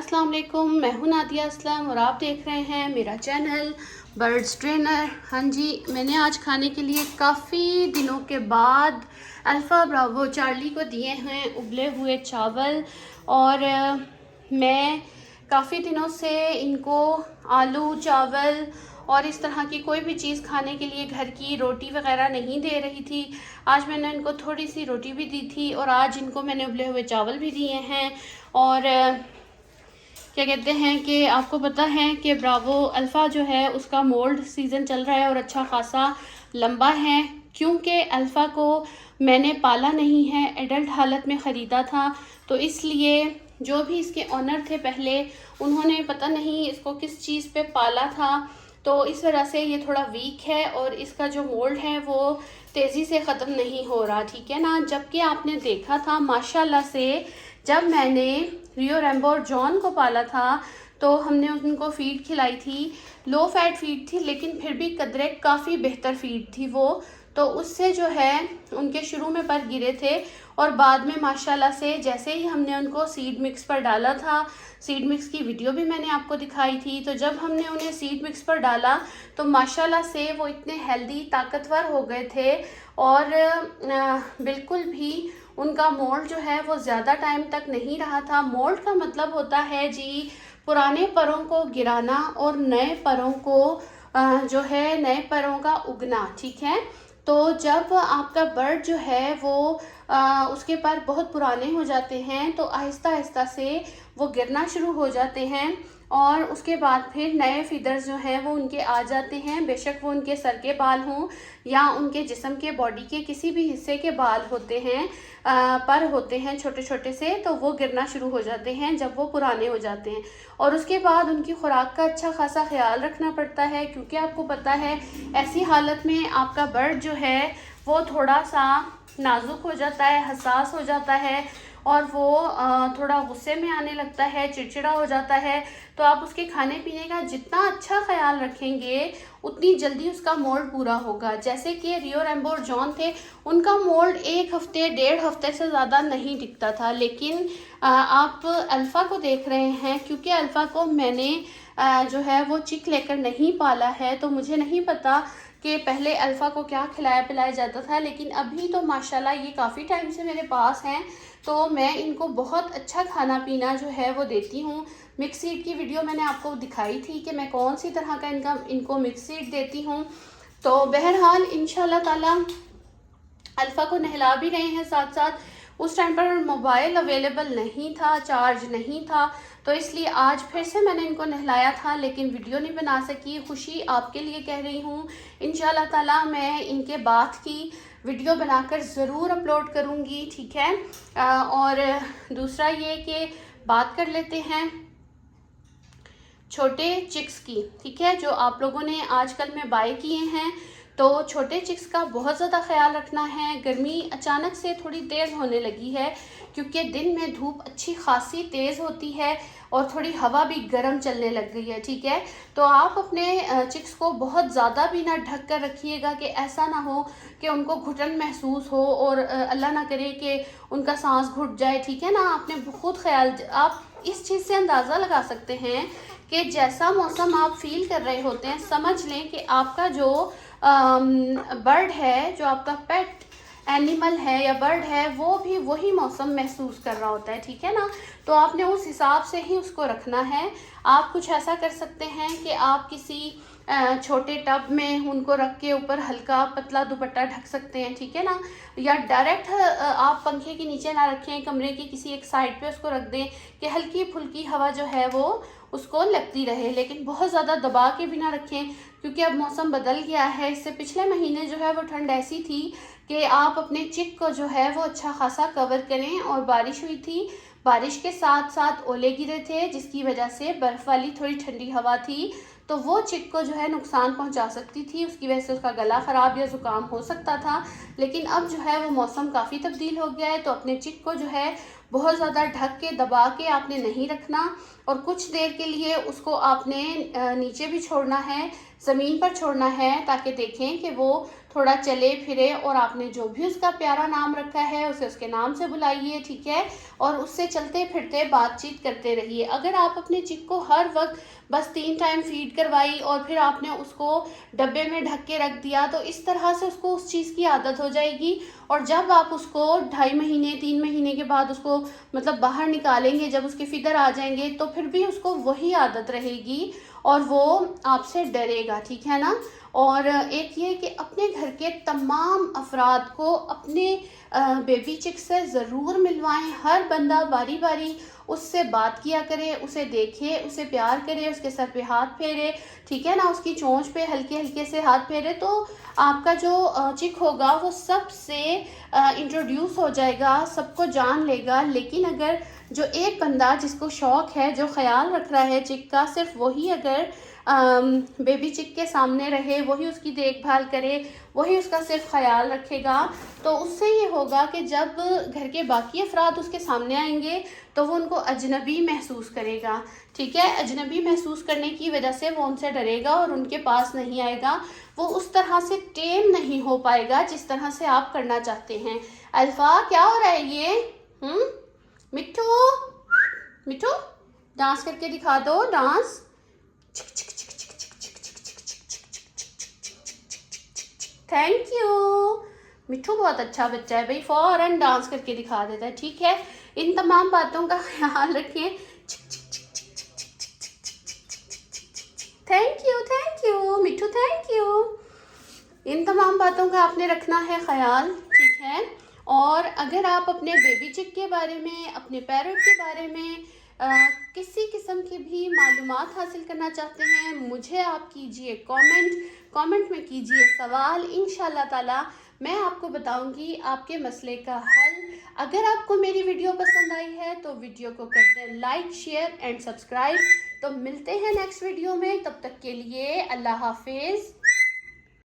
अस्सलाम वालेकुम, मैं हूं नादिया असलम और आप देख रहे हैं मेरा चैनल बर्ड्स ट्रेनर। हाँ जी, मैंने आज खाने के लिए काफ़ी दिनों के बाद अल्फ़ा ब्रावो चार्ली को दिए हैं उबले हुए चावल। और मैं काफ़ी दिनों से इनको आलू चावल और इस तरह की कोई भी चीज़ खाने के लिए घर की रोटी वगैरह नहीं दे रही थी। आज मैंने इनको थोड़ी सी रोटी भी दी थी और आज इनको मैंने उबले हुए चावल भी दिए हैं। और क्या कहते हैं कि आपको पता है कि ब्रावो अल्फ़ा जो है उसका मोल्ड सीज़न चल रहा है और अच्छा खासा लंबा है, क्योंकि अल्फ़ा को मैंने पाला नहीं है, एडल्ट हालत में ख़रीदा था। तो इसलिए जो भी इसके ऑनर थे पहले, उन्होंने पता नहीं इसको किस चीज़ पे पाला था, तो इस वजह से ये थोड़ा वीक है और इसका जो मोल्ड है वो तेज़ी से ख़त्म नहीं हो रहा, ठीक है ना। जबकि आपने देखा था माशाल्लाह से जब मैंने रियो रेम्बो और जॉन को पाला था तो हमने उनको फ़ीड खिलाई थी, लो फैट फ़ीड थी, लेकिन फिर भी कदरे काफ़ी बेहतर फ़ीड थी वो। तो उससे जो है उनके शुरू में पर गिरे थे और बाद में माशाल्लाह से जैसे ही हमने उनको सीड मिक्स पर डाला था, सीड मिक्स की वीडियो भी मैंने आपको दिखाई थी, तो जब हमने उन्हें सीड मिक्स पर डाला तो माशाल्लाह से वो इतने हेल्दी ताकतवर हो गए थे और बिल्कुल भी उनका मोल्ड जो है वो ज़्यादा टाइम तक नहीं रहा था। मोल्ड का मतलब होता है जी पुराने परों को गिराना और नए परों को जो है नए परों का उगना, ठीक है। तो जब आपका बर्ड जो है वो उसके पर बहुत पुराने हो जाते हैं तो आहिस्ता आहिस्ता से वो गिरना शुरू हो जाते हैं और उसके बाद फिर नए फीदर्स जो हैं वो उनके आ जाते हैं, बेशक वो उनके सर के बाल हों या उनके जिस्म के बॉडी के किसी भी हिस्से के बाल होते हैं, पर होते हैं छोटे छोटे से, तो वो गिरना शुरू हो जाते हैं जब वो पुराने हो जाते हैं। और उसके बाद उनकी खुराक का अच्छा खासा ख्याल रखना पड़ता है, क्योंकि आपको पता है ऐसी हालत में आपका बर्ड जो है वो थोड़ा सा नाजुक हो जाता है, हसास हो जाता है और वो थोड़ा गुस्से में आने लगता है, चिड़चिड़ा हो जाता है। तो आप उसके खाने पीने का जितना अच्छा ख्याल रखेंगे उतनी जल्दी उसका मोल्ड पूरा होगा। जैसे कि रियो रेम्बो और जॉन थे, उनका मोल्ड 1 हफ्ते 1.5 हफ्ते से ज़्यादा नहीं टिकता था, लेकिन आप अल्फ़ा को देख रहे हैं, क्योंकि अल्फ़ा को मैंने जो है वो चिक लेकर नहीं पाला है, तो मुझे नहीं पता कि पहले अल्फ़ा को क्या खिलाया पिलाया जाता था, लेकिन अभी तो माशाल्लाह ये काफ़ी टाइम से मेरे पास हैं, तो मैं इनको बहुत अच्छा खाना पीना जो है वो देती हूँ। मिक्स सीड की वीडियो मैंने आपको दिखाई थी कि मैं कौन सी तरह का इनको मिक्स सीड देती हूँ। तो बहरहाल इंशाल्लाह ताला अल्फ़ा को नहला भी रहे हैं साथ साथ। उस टाइम पर मोबाइल अवेलेबल नहीं था, चार्ज नहीं था, तो इसलिए आज फिर से मैंने इनको नहलाया था, लेकिन वीडियो नहीं बना सकी। खुशी आपके लिए कह रही हूँ, इंशाल्लाह ताला मैं इनके बात की वीडियो बनाकर ज़रूर अपलोड करूँगी, ठीक है। और दूसरा ये कि बात कर लेते हैं छोटे चिक्स की, ठीक है, जो आप लोगों ने आजकल में बाय किए हैं। तो छोटे चिक्स का बहुत ज़्यादा ख्याल रखना है। गर्मी अचानक से थोड़ी तेज़ होने लगी है, क्योंकि दिन में धूप अच्छी खासी तेज़ होती है और थोड़ी हवा भी गर्म चलने लग गई है, ठीक है। तो आप अपने चिक्स को बहुत ज़्यादा भी ना ढक कर रखिएगा कि ऐसा ना हो कि उनको घुटन महसूस हो और अल्लाह ना करे कि उनका सांस घुट जाए, ठीक है ना। आपने बहुत ख्याल, आप इस चीज़ से अंदाज़ा लगा सकते हैं कि जैसा मौसम आप फील कर रहे होते हैं, समझ लें कि आपका जो बर्ड है, जो आपका पेट एनिमल है या बर्ड है, वो भी वही मौसम महसूस कर रहा होता है, ठीक है ना। तो आपने उस हिसाब से ही उसको रखना है। आप कुछ ऐसा कर सकते हैं कि आप किसी छोटे टब में उनको रख के ऊपर हल्का पतला दुपट्टा ढक सकते हैं, ठीक है ना। या डायरेक्ट आप पंखे के नीचे ना रखें, कमरे की किसी एक साइड पे उसको रख दें कि हल्की फुल्की हवा जो है वो उसको लगती रहे, लेकिन बहुत ज़्यादा दबा के भी ना रखें, क्योंकि अब मौसम बदल गया है। इससे पिछले महीने जो है वो ठंड ऐसी थी कि आप अपने चिक को जो है वो अच्छा खासा कवर करें, और बारिश हुई थी, बारिश के साथ साथ ओले गिरे थे, जिसकी वजह से बर्फ़ वाली थोड़ी ठंडी हवा थी, तो वो चिक को जो है नुकसान पहुंचा सकती थी, उसकी वजह से उसका गला ख़राब या ज़ुकाम हो सकता था। लेकिन अब जो है वो मौसम काफ़ी तब्दील हो गया है, तो अपने चिक को जो है बहुत ज़्यादा ढक के दबा के आपने नहीं रखना, और कुछ देर के लिए उसको आपने नीचे भी छोड़ना है, ज़मीन पर छोड़ना है, ताकि देखें कि वो थोड़ा चले फिरे और आपने जो भी उसका प्यारा नाम रखा है उसे उसके नाम से बुलाइए, ठीक है, और उससे चलते फिरते बातचीत करते रहिए। अगर आप अपने चिक को हर वक्त बस 3 टाइम फीड करवाई और फिर आपने उसको डब्बे में ढक के रख दिया तो इस तरह से उसको उस चीज़ की आदत हो जाएगी। और जब आप उसको 2.5 महीने 3 महीने के बाद उसको मतलब बाहर निकालेंगे, जब उसके फिदर आ जाएंगे, तो फिर भी उसको वही आदत रहेगी और वो आपसे डरेगा, ठीक है ना। और एक ये कि अपने घर के तमाम अफराद को अपने बेबी चिक से ज़रूर मिलवाएं। हर बंदा बारी बारी उससे बात किया करे, उसे देखे, उसे प्यार करे, उसके सर पे हाथ फेरे, ठीक है ना, उसकी चोंच पे हल्के हल्के से हाथ फेरे, तो आपका जो चिक होगा वो सबसे इंट्रोड्यूस हो जाएगा, सबको जान लेगा। लेकिन अगर जो एक बंदा जिसको शौक़ है, जो ख्याल रख रहा है चिक का, सिर्फ वही अगर बेबी चिक के सामने रहे, वही उसकी देखभाल करे, वही उसका सिर्फ ख्याल रखेगा, तो उससे ये होगा कि जब घर के बाकी अफराद उसके सामने आएंगे तो वो उनको अजनबी महसूस करेगा, ठीक है। अजनबी महसूस करने की वजह से वो उनसे डरेगा और उनके पास नहीं आएगा, वो उस तरह से टेम नहीं हो पाएगा जिस तरह से आप करना चाहते हैं। अल्फा क्या हो रहा है ये? मिट्ठू, मिट्ठू डांस करके दिखा दो, डांस। Thank you. मिट्ठू बहुत अच्छा बच्चा है भाई, फौरन डांस करके दिखा देता है, ठीक है। इन तमाम बातों का ख्याल रखें। Thank you Mitthu, thank you. इन तमाम बातों का आपने रखना है ख्याल, ठीक है। और अगर आप अपने बेबी चिक के बारे में, अपने पैरट के बारे में किसी किस्म की भी मालूमात हासिल करना चाहते हैं, मुझे आप कीजिए कमेंट में कीजिए सवाल। इंशाल्लाह ताला मैं आपको बताऊंगी आपके मसले का हल। अगर आपको मेरी वीडियो पसंद आई है तो वीडियो को कर दें लाइक, शेयर एंड सब्सक्राइब। तो मिलते हैं नेक्स्ट वीडियो में, तब तक के लिए अल्लाह हाफिज़।